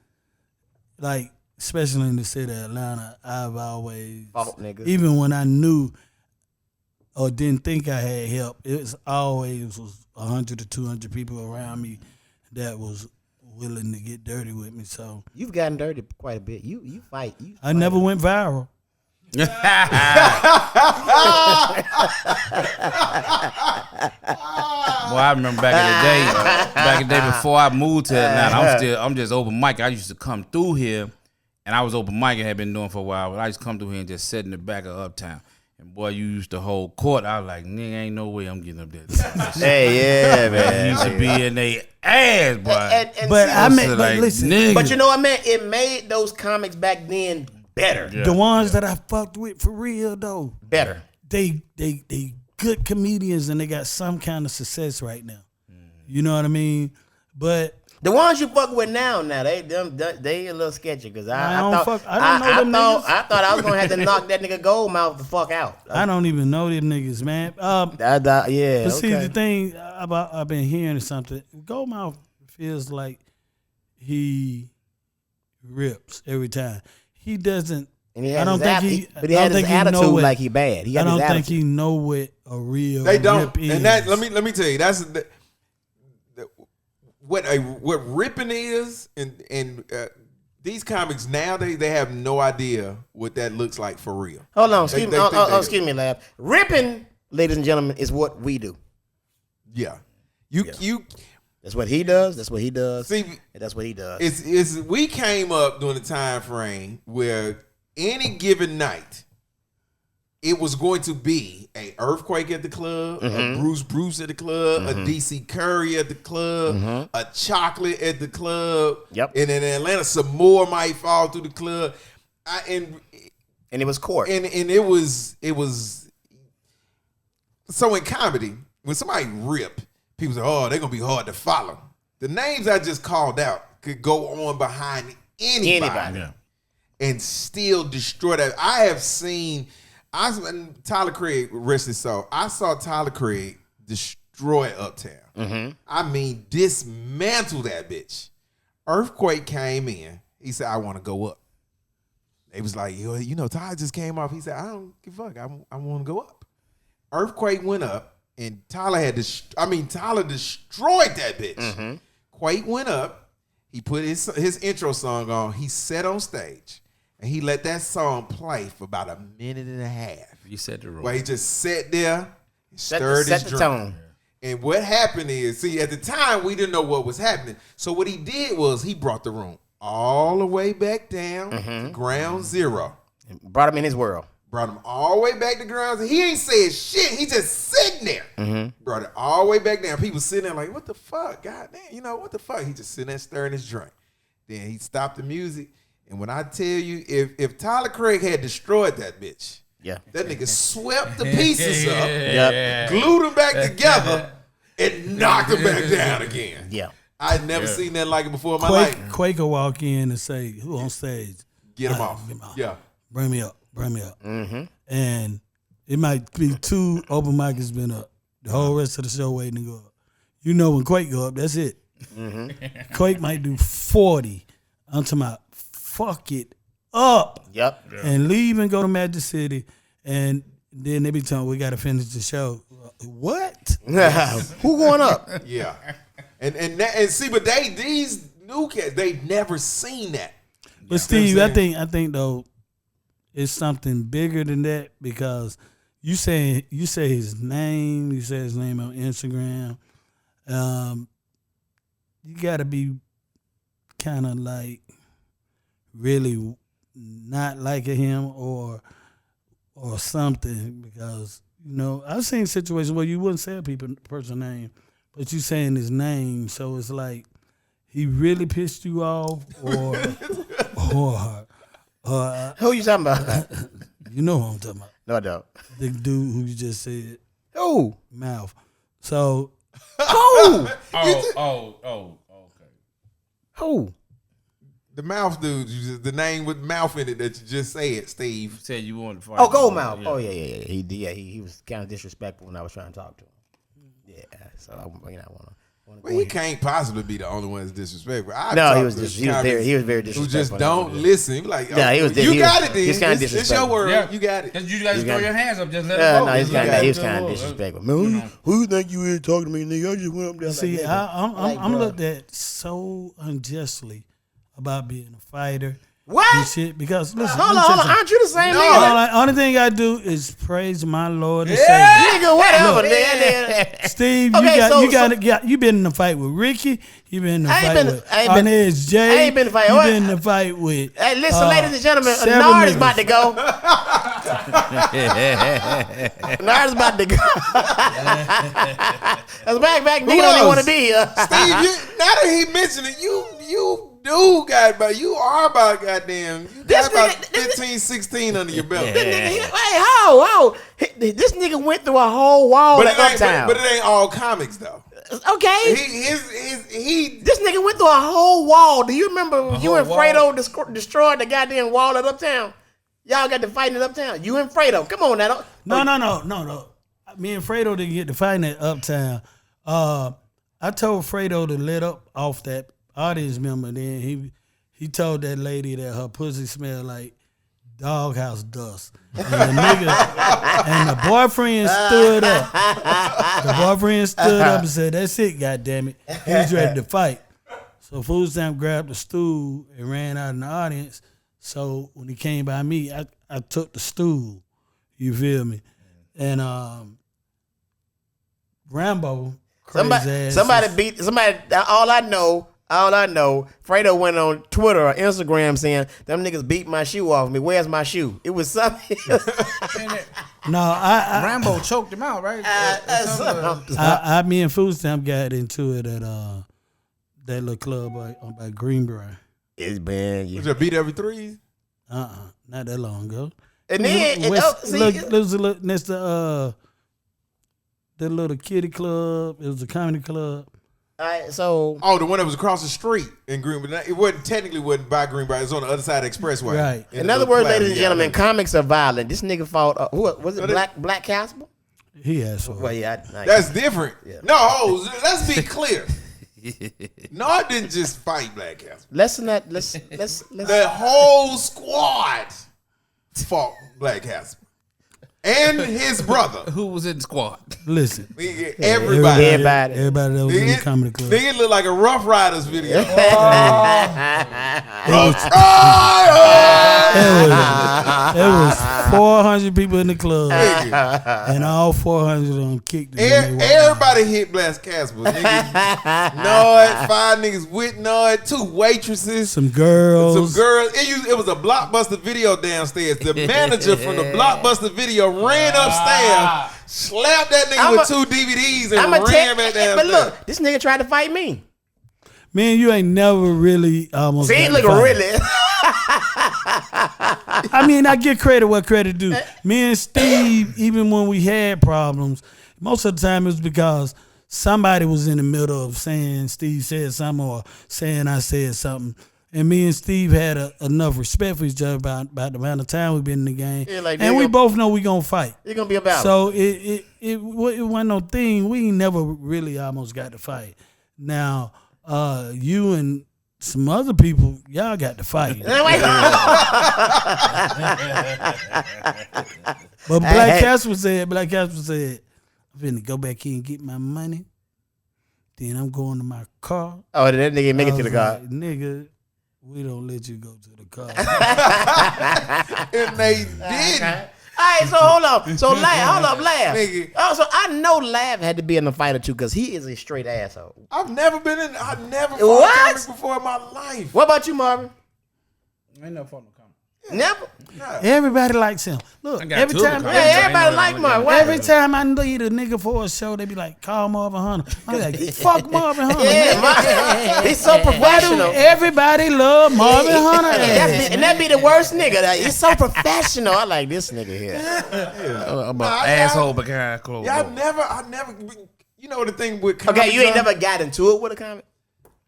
especially in the city of Atlanta, I've always, even when I knew or didn't think I had help, it was always 100 to 200 people around me that was willing to get dirty with me. So you've gotten dirty quite a bit. You fight. I never went viral. Well, I remember back in the day before I moved to Atlanta, I'm just open mic. I used to come through here. And I was open mic and had been doing for a while, but I just come through here and just sit in the back of Uptown. And boy, you used to hold court. I was like, nigga, ain't no way I'm getting up there. Hey, yeah, man. You used to be in their ass, boy. Listen. Nigga. But you know what, man? It made those comics back then better. Yeah. The ones that I fucked with for real, though. Better. They good comedians and they got some kind of success right now. You know what I mean? But the ones you fuck with now, they a little sketchy because I thought I was gonna have to knock that nigga Goldmouth the fuck out. I don't even know them niggas, man. But see, the thing about I've been hearing something. Goldmouth feels like he rips every time. He doesn't. And he has but he had his attitude like he bad. I don't think he know what a real they don't. Rip is. And that let me tell you that's. What ripping is, and these comics now they have no idea what that looks like for real. Hold on, excuse me, Lav. Ripping, ladies and gentlemen, is what we do. Yeah, you. That's what he does. That's what he does. See, that's what he does. It's we came up during the time frame where any given night, it was going to be a Earthquake at the club, a Bruce at the club, a DC Curry at the club, a Chocolate at the club. Yep. And in Atlanta, some more might fall through the club. And it was court. And it was so in comedy, when somebody rip, people say, oh, they're gonna be hard to follow. The names I just called out could go on behind anybody. Yeah. and still destroy that. I have seen, Tyler Craig, rest his soul. I saw Tyler Craig destroy Uptown. I mean, dismantle that bitch. Earthquake came in. He said, I want to go up. They was like, yo, you know, Tyler just came off. He said, I don't give a fuck. I want to go up. Earthquake went up, and Tyler Tyler destroyed that bitch. Quake went up. He put his intro song on. He sat on stage, and he let that song play for about a minute and a half. You set the room. Where he just sat there, and stirred his drink. tone. And what happened is, see, at the time, we didn't know what was happening. So what he did was he brought the room all the way back down to ground zero. Brought him in his world. Brought him all the way back to ground zero. He ain't said shit. He just sitting there. Brought it all the way back down. People sitting there like, what the fuck? God damn, you know, what the fuck? He just sitting there stirring his drink. Then he stopped the music. And when I tell you, if Tyler Craig had destroyed that bitch, Yeah. that nigga swept the pieces up, glued them back together, and knocked them back down again. Yeah. I'd never seen that like it before in my life. Quake will walk in and say, who on stage? Get him off. Yeah. Bring me up. And it might be 2 open mics been up. The whole rest of the show waiting to go up. You know when Quake go up, that's it. Quake might do 40. I'm talking about fuck it up. Yep. And leave and go to Magic City. And then they be telling we got to finish the show. What? Who going up? Yeah. And see, but these new cats, they've never seen that. But Steve, I think though, it's something bigger than that because you say his name, you say his name on Instagram. You gotta be kind of like really not liking him or something because you know I've seen situations where you wouldn't say a person's name, but you saying his name, so it's like he really pissed you off or Who you talking about? you know who I'm talking about. No, I don't. The dude who you just said Who? mouth. So Who? Okay. Who? The mouth dude, the name with mouth in it that you just said, Steve. You said you wanted to fight. Oh, Goldmouth. Oh, yeah. He was kind of disrespectful when I was trying to talk to him. Yeah, so I want to. Well, he can't possibly be the only one that's disrespectful. He was very disrespectful. Who just don't listen. Like, Yeah, he was. You got it, He's kind of It's disrespectful. your word. Yeah. You got it. You guys throw your hands up, just let Yeah, it go. no, he was kind of Just disrespectful. who you think you is talking to me, nigga? I just went up there. See, I'm bro. looked at so unjustly about being a fighter. What? And shit, because listen, Hold let me on. tell you Aren't you the same something. nigga? Only thing I do is praise my Lord and Nigga, whatever, nigga. Savior. Steve, Okay, you been in the fight with Ricky. You been in the I ain't fight been- with I ain't been- Arnez J. I ain't been in the fight. You What? been in the fight with. Hey, listen, ladies and gentlemen, 7 Nard is niggas. about to go. Nard is about to go. That's back. Nigga don't even else? want to be here. Steve, now that he mentioned it, you do got about, you are about goddamn, you This got about nigga- 15, 16 under your belt. This nigga, how? This nigga went through a whole wall at Uptown. But it ain't all comics though. Okay. He This nigga went through a whole wall. Do you remember you and whole Fredo destroyed the goddamn wall at Uptown? Y'all got to fight in Uptown. You and Fredo. Come on now. No. Me and Fredo didn't get to fighting at Uptown. I told Fredo to let up off that audience member. Then he told that lady that her pussy smelled like doghouse dust. And the nigga and the boyfriend stood up. The boyfriend stood up and said, "That's it, goddammit." He was ready to fight. So Food Stamp grabbed the stool and ran out in the audience. So when he came by me, I took the stool. You feel me? And Rambo, crazy ass. Somebody. All I know. Fredo went on Twitter or Instagram saying them niggas beat my shoe off me. Where's my shoe? It was something. No, Rambo choked him out, right? Me and Food Stamp got into it at that little club by Greenbrier. It's been. was beat every three. Not that long ago. And then It was a little next to that little kiddie club. It was a comedy club. All right, so Oh, the one that was across the street in Greenbrier. It wasn't by Greenbrier. It was on the other side of the expressway. Right. in other words, ladies and gentlemen, comics are violent. This nigga fought. Who was it? No, Black Casper? He asked for Well, it. yeah, That's different. No, let's be clear. Nard didn't just fight Black Casper. Let's. The whole squad fought Black Casper and his brother. Who was in the squad? Listen. Everybody. Everybody. Everybody that was in the comedy club. Nigga look like a Rough Riders video. There was 400 people in the club, and all 400 of them kicked him. Everybody hit Black Casper. Nard, 5 niggas with Nard, 2 waitresses. Some girls. It was a Blockbuster video downstairs. The manager from the Blockbuster video ran upstairs, slapped that nigga with 2 DVDs, and ran back downstairs. But look, this nigga tried to fight me. Man, you ain't never really almost. See, he looking really. I mean, I give credit where credit due. Me and Steve, even when we had problems, most of the time it was because somebody was in the middle of saying Steve said something or saying I said something. And me and Steve had enough respect for each other about the amount of time we've been in the game. Yeah, like, and we both know we going to fight. It's going to be a battle. So it wasn't no thing. We ain't never really almost got to fight. Now, you and some other people, y'all got to fight. But Black Casper said, I'm finna go back here and get my money. Then I'm going to my car. Oh, that nigga make it to the car. Like, nigga, we don't let you go to the car. And they did. All right, so hold on. So hold up, Lav. Nigga. Oh, so I know Lav had to be in the fight or two because he is a straight asshole. I've never fought comics before in my life. What about you, Marvin? I ain't never fought no comic. Never. Everybody likes him. Look, every time everybody like Marvin. Every time I need a nigga for a show, they be like, call Marvin Hunter. I'm like, fuck Marvin Hunter. Yeah, he's so professional. Everybody love Marvin Hunter. And that be the worst nigga. He's so professional. I like this nigga here. I'm an asshole behind closed doors. I never. You know the thing with comics. Okay, you ain't never got into it with a comic?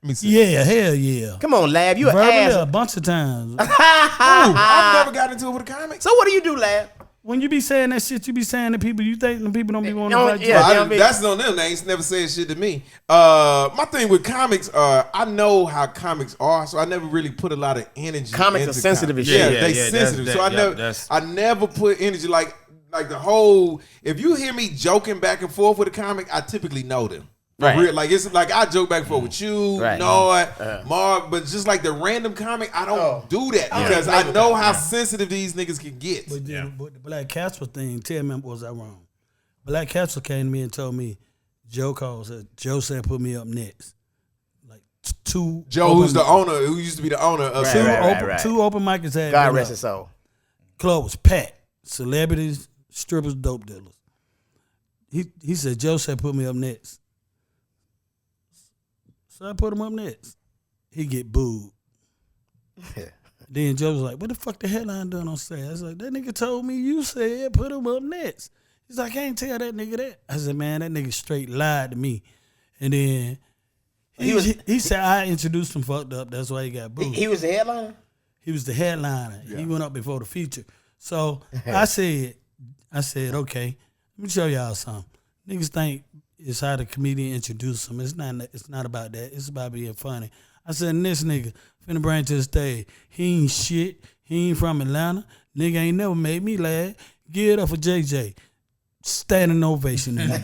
Let me see. Yeah, hell yeah. Come on, Lav. You an ass. A bunch of times. I've never got into it with a comic. So what do you do, Lav? When you be saying that shit, you be saying to people, you think the people don't be wanting to fight you? Yeah, that's on them. They ain't never said shit to me. My thing with comics, I know how comics are, so I never really put a lot of energy. Comics are sensitive as shit. Yeah, they sensitive. So I never put energy like the whole. If you hear me joking back and forth with a comic, I typically know them. Right. Real, like it's like I joke back and forth with you, Nard, Marv, but just like the random comic, I don't do that because I know how sensitive these niggas can get. But the Black Casper thing, tell me, was I wrong? Black Casper came to me and told me, Joe said put me up next. Like 2 Joe, who's the owner, who used to be the owner of two open mics had God rest his soul. Club was packed. Celebrities, strippers, dope dealers. He said, Joe said put me up next. So I put him up next. He get booed. Then Joe was like, what the fuck the headline doing on stage? I was like, that nigga told me you said put him up next. He's like, I can't tell that nigga that. I said, man, that nigga straight lied to me. And then he said I introduced him fucked up. That's why he got booed. He was the headliner? He was the headliner. Yeah. He went up before the feature. So I said, okay, let me show y'all something. Niggas think it's how the comedian introduce him. It's not about that. It's about being funny. I said, this nigga finna bring to the stage. He ain't shit. He ain't from Atlanta. Nigga ain't never made me laugh. Give it up for JJ. Standing ovation. Marv,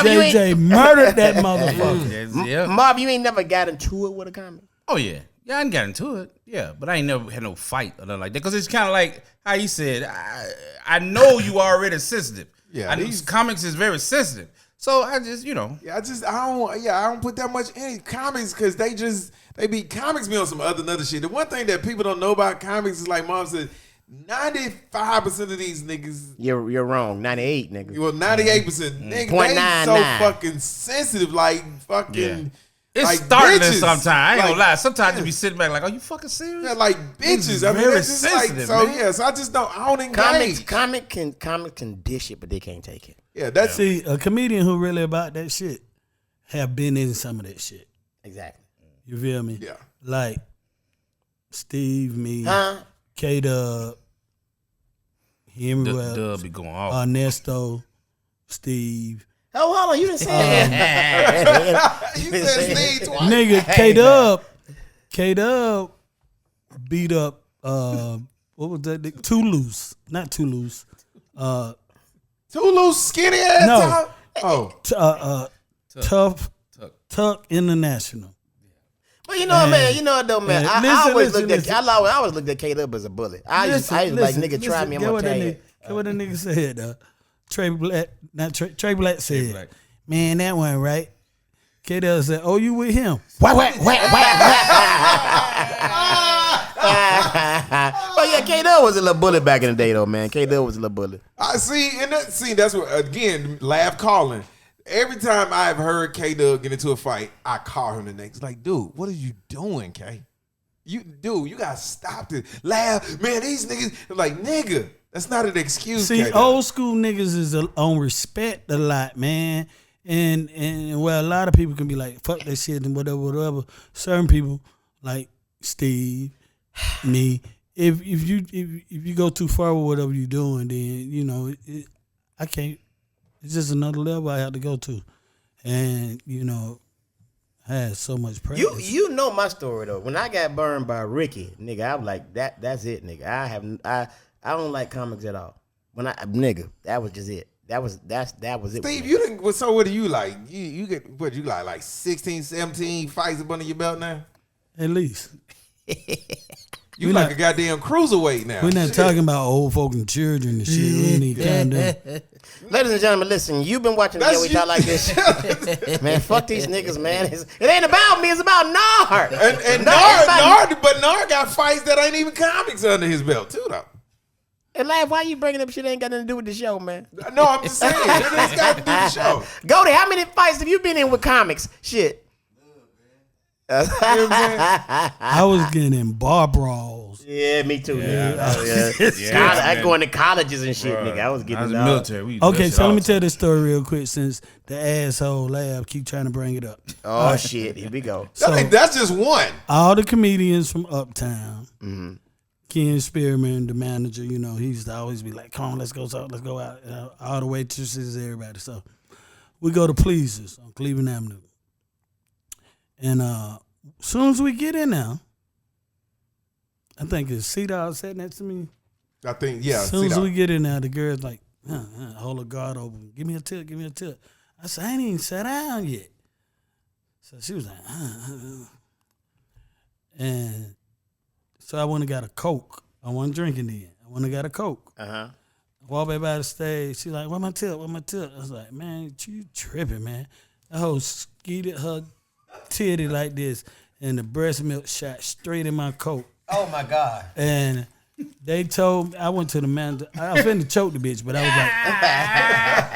JJ murdered that motherfucker. Marv, you ain't never got into it with a comic? Oh, yeah. Yeah, I done got into it. Yeah, but I ain't never had no fight or nothing like that. Because it's kind of like how you said, I know you already sensitive. Yeah, I know these comics is very sensitive. So I just, you know. Yeah, I don't put that much in comics because comics be on some other shit. The one thing that people don't know about comics is like Mom said, 95% of these niggas. You're wrong. 98 niggas. Well, 98%. Niggas, they so fucking sensitive. Like fucking. It's like startling bitches. sometimes. I ain't Like, gonna lie. Sometimes you be sitting back like, are you fucking serious? Yeah, like bitches. I mean, very it's just like sensitive, so. man. Yeah, so I just don't. I don't engage. Comics can dish it, but they can't take it. Yeah, that's See, a comedian who really about that shit have been in some of that shit. Exactly. You feel me? yeah. Like Steve, me, Huh? K-Dub, Henry Dub Wells, be going off. Ernesto, Steve. Oh, hold on. You didn't say that. You said Steve twice. Nigga, K-Dub beat up, what was that? Toulouse. Not Toulouse. Too skinny ass. No. Oh, Tuck International. Well, you know what, man. You know what, though, man. Man, I listen, always listen, looked at listen. I always looked at K-Dub as a bully. I used to like, nigga, try me. I'm Get gonna what tell that you. nigga, get what that nigga said, though. Trey Black, not Trey Black said, Black. man, that one, right? K-Dub said, oh, you with him? But yeah, K-Dub was a little bully back in the day, though, man. K-Dub was a little bully. I see, and that's what again. Lav calling. Every time I've heard K-Dub get into a fight, I call him the next. Like, dude, what are you doing, K? You gotta stop this. Lav, man, these niggas like nigga. That's not an excuse. See, K-Dub. old school niggas is on respect a lot, man. And well, a lot of people can be like, fuck that shit and whatever. Certain people, like Steve, me, if you go too far with whatever you're doing, then, you know, I can't. It's just another level I have to go to. And, you know, I had so much practice. You know my story though. When I got burned by Ricky, nigga, I was like, that's it, nigga. I don't like comics at all. Nigga, that was just it. That was it. Steve, you didn't. So what do you like? You get what you like 16, 17 fights up under your belt now? At least. You like a goddamn cruiserweight now. We're not talking about old folk and children and shit. We need to calm down. Ladies and gentlemen, listen, you've been watching the Yo, we talk like this. Man, fuck these niggas, man. It ain't about me, it's about Nard. And Nard got fights that ain't even comics under his belt too, though. And Lav, why you bringing up shit that ain't got nothing to do with the show, man? No, I'm just saying. It's got to do the show. Goldie, how many fights have you been in with comics? Shit. I was getting in bar brawls. Yeah, me too. Yeah. I go into colleges and shit, nigga. I was I getting was in the military. We used to do Okay, that shit so all let me the tell this story real quick since the asshole Lab keep trying to bring it up. Oh, shit. Here we go. So That's just one. all the comedians from Uptown, Ken Spearman, the manager, you know, he used to always be like, come on, let's go out. All the waitresses, everybody. So we go to Pleasers on Cleveland Avenue. And as soon as we get in now, I think it's C-Dog sat next to me. I think, yeah. As soon as we get in there, the girl's like, hold her guard open. Give me a tip. I said, I ain't even sat down yet. So she was like, And so I went and got a Coke. I wasn't drinking then. I went and got a Coke. Uh-huh. Walked back by the stage. She's like, where my tip? I was like, man, you tripping, man. That hoe skeeted her titty like this, and the breast milk shot straight in my Coke. Oh, my God. And they told me, I went to the manager. I was finna choke the bitch, but I was like,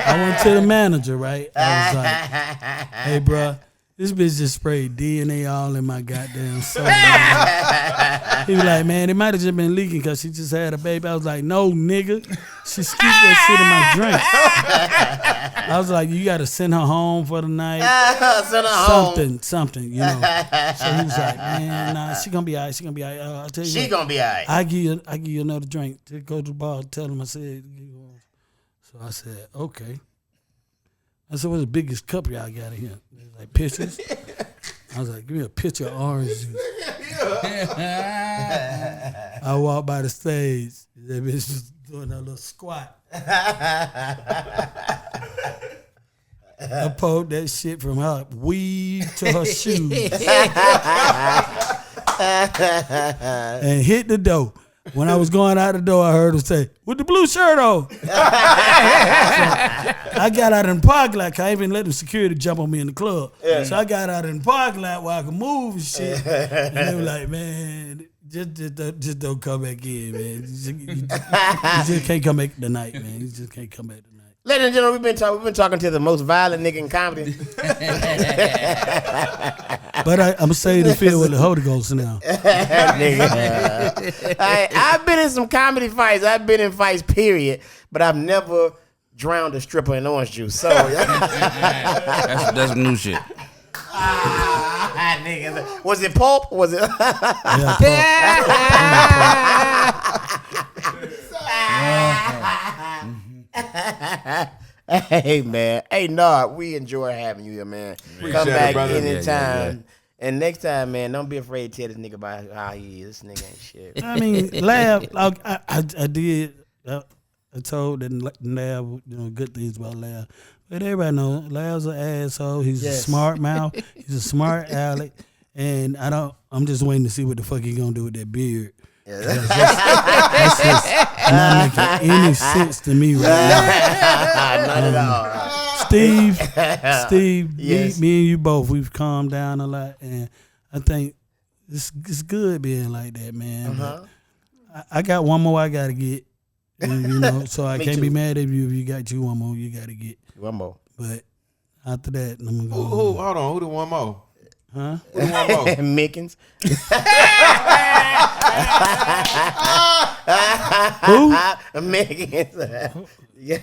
I went to the manager, right? I was like, hey, bro, this bitch just sprayed DNA all in my goddamn soul. He was like, man, it might have just been leaking because she just had a baby. I was like, no, nigga. She skeeved that shit in my drink. I was like, you got to send her home for the night. Send her home. Something, you know. So he was like, man, nah, she going to be all right. I'll tell you She what, gonna be all right. I give you another drink. To go to the bar, tell him I said. So I said, okay. I said, what's the biggest cup y'all got in here? They was like, pictures. I was like, give me a picture of orange juice. I walked by the stage. That bitch was doing a little squat. I pulled that shit from her weave to her shoes. And hit the door. When I was going out the door, I heard her say, with the blue shirt on. So I got out in the parking lot. I ain't even let the security jump on me in the club. Yeah. So I got out in the parking lot where I could move and shit. And they were like, man, just don't come back in, man. You just can't come back tonight, man. You just can't come back tonight. Ladies and gentlemen, we've been talking to the most violent nigga in comedy. But I'm saying to feel with the Holy Ghost now. I've been in some comedy fights. I've been in fights, period. But I've never drowned a stripper in orange juice. So That's new shit. nigga, was it pulp? Was it? Hey man, hey Nard, we enjoy having you here, man. Come back anytime. And next time, man, don't be afraid to tell this nigga about how he is. This nigga ain't shit. I mean, Lav, I did. I told that Lav, good things about Lav. But everybody know Lav's an asshole. He's a smart mouth. He's a smart aleck. And I'm just waiting to see what the fuck he gonna do with that beard. That's just not making any sense to me right now. Not at all. Steve, Yes. me and you both, we've calmed down a lot, and I think it's good being like that, man. But I got one more I gotta get, and, so I can't be mad at you if you got one more you gotta get. One more. But after that, I'm gonna go. Hold on. Who the one more? Huh? Who the one more? Mickens. Who? Mickens. Yeah,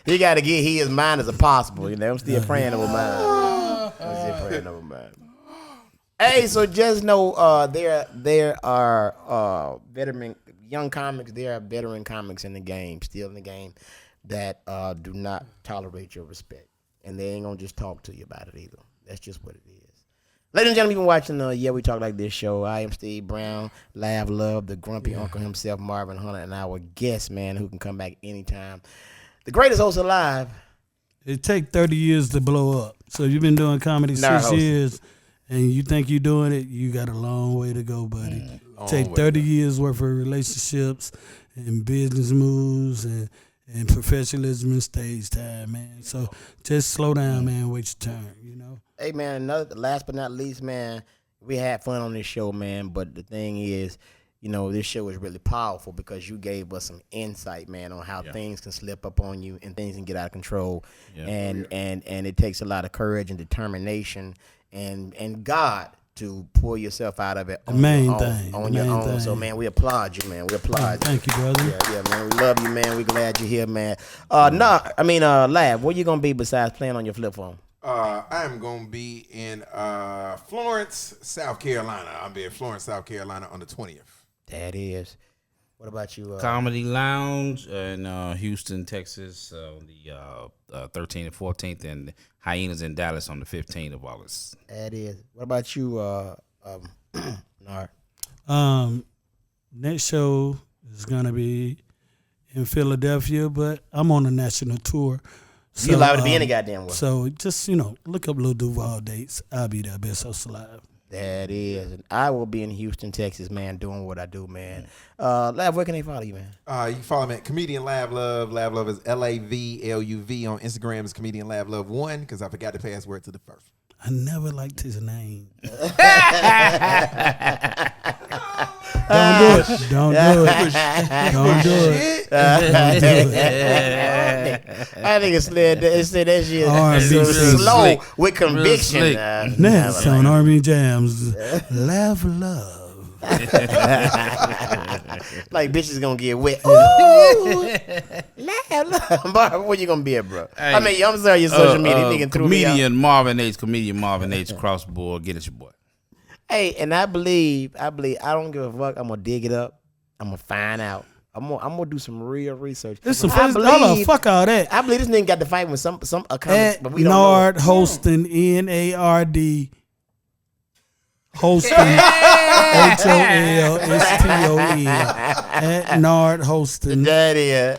he gotta get he as mine as possible. I'm still praying over mine. Hey, so just know there are veteran young comics. There are veteran comics in the game, still in the game, that do not tolerate your respect, and they ain't gonna just talk to you about it either. That's just what it is. Ladies and gentlemen, you've been watching Yeah We Talk Like This show. I am Steve Brown, Lav Luv, the grumpy uncle himself, Marvin Hunter, and our guest, man, who can come back anytime. The greatest host alive. It take 30 years to blow up. So you've been doing comedy 6 years, and you think you're doing it, you got a long way to go, buddy. Take 30 years worth of relationships and business moves and professionalism and stage time, man. So just slow down, man. Wait your turn, Hey, man, last but not least, man, we had fun on this show, man. But the thing is, this show is really powerful because you gave us some insight, man, on how things can slip up on you and things can get out of control. Yeah. And it takes a lot of courage and determination and God to pull yourself out of it on your own. So, man, we applaud you, man. We applaud you. Thank you, brother. Yeah, man. We love you, man. We glad you're here, man. Lav, where you going to be besides playing on your flip phone? I'm going to be in Florence, South Carolina. I'll be in Florence, South Carolina on the 20th. That is. What about you? Comedy Lounge in Houston, Texas, the 13th and 14th, and Hyenas in Dallas on the 15th of August. That is. What about you, Nard? Next show is going to be in Philadelphia, but I'm on a national tour. So, you liable to be any goddamn way. So just, look up Lil Duval dates. I'll be there, best host alive. That is. And I will be in Houston, Texas, man, doing what I do, man. Lav, where can they follow you, man? You can follow me at Comedian Lav Luv. Lav Luv is LAVLUV. On Instagram is Comedian Lav Luv 1 because I forgot the password to the first. I never liked his name. Don't do it. Don't do it. Don't do it. I think it said that shit R&B slow with conviction. Next on R&B Jams, Lav Luv. Like bitches gonna get wet. Marvin, where you gonna be at, bro? Hey, I'm sorry, your social media nigga threw me out. Comedian Marvin H across the board. Get it, your boy. Hey, and I believe I don't give a fuck. I'm gonna dig it up. I'm gonna find out. I'm gonna do some real research. Fuck all that. I believe this nigga got to fight with some comics, At but we don't Nard know. Holston, NARD Holston, HOLSTON. At Nard Holston. That is.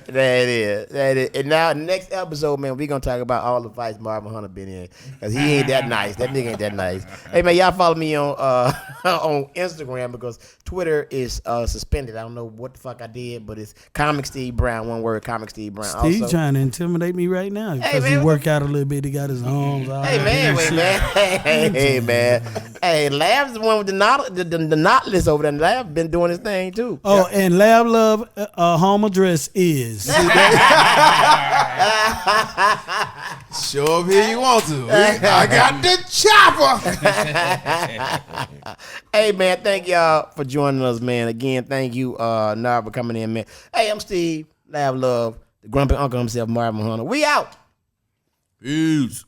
And now, next episode, man, we gonna talk about all the fights Marvin Hunter been in, cause he ain't that nice. That nigga ain't that nice. Hey man, y'all follow me on on Instagram because Twitter is suspended. I don't know what the fuck I did, but it's Comic Steve Brown. One word, Comic Steve Brown. Steve also, trying to intimidate me right now because man, he work out a little bit. He got his arms out. hey man, Hey, Lav's the one with the knot list over there. Lav been doing his thing too. Oh, and Lav Luv home address is. Show up here you want to. I got the chopper. Hey man, thank y'all for joining us, man. Again, thank you, Nard, for coming in, man. Hey, I'm Steve, Lav Luv, the grumpy uncle himself, Marvin Hunter. We out. Peace.